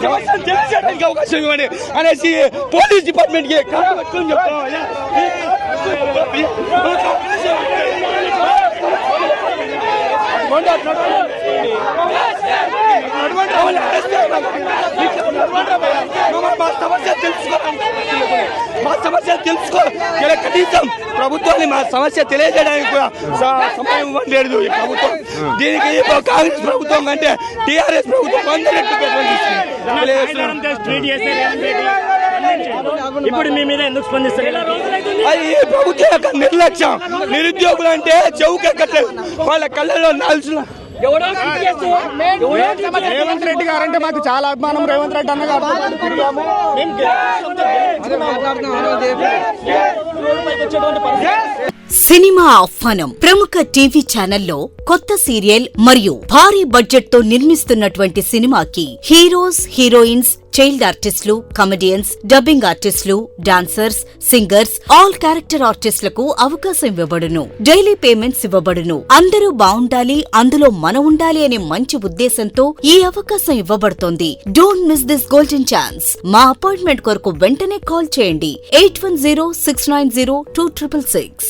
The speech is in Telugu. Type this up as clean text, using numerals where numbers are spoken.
చేయడానికి అవకాశం ఇవ్వండి అనేసి పోలీస్ డిపార్ట్మెంట్ కి మా సమస్య తెలుసుకో కనీసం ప్రభుత్వాన్ని మా సమస్య తెలియజేయడానికి కూడా సమయం ఇవ్వలేదు ఈ ప్రభుత్వం. దీనికి కాంగ్రెస్ ప్రభుత్వం కంటే టీఆర్ఎస్ ప్రభుత్వం 100 రెట్లు ఇప్పుడు మీ మీద ఎందుకు స్పందిస్తారు? అది ప్రభుత్వం యొక్క నిర్లక్ష్యం. నిరుద్యోగులు అంటే చెవుకెక్కట్లేదు, వాళ్ళ కళ్ళలో నాల్సిన. రేవంత్ రెడ్డి గారు అంటే మాకు చాలా అభిమానం. రేవంత్ రెడ్డి అన్న గారు సినిమా ఆహ్వానం. ప్రముఖ టీవీ ఛానల్లో కొత్త సీరియల్ మరియు భారీ బడ్జెట్ తో నిర్మిస్తున్నటువంటి సినిమాకి హీరోస్, హీరోయిన్స్, చైల్డ్ ఆర్టిస్టులు, కమెడియన్స్, డబ్బింగ్ ఆర్టిస్టులు, డాన్సర్స్, సింగర్స్, ఆల్ క్యారెక్టర్ ఆర్టిస్టులకు అవకాశం ఇవ్వబడును. డైలీ పేమెంట్స్ ఇవ్వబడును. అందరూ బావుండాలి, అందులో మనం ఉండాలి అనే మంచి ఉద్దేశంతో ఈ అవకాశం ఇవ్వబడుతోంది. Don't miss this golden chance. మా అపాయింట్మెంట్ కొరకు వెంటనే కాల్ చేయండి 8106902666.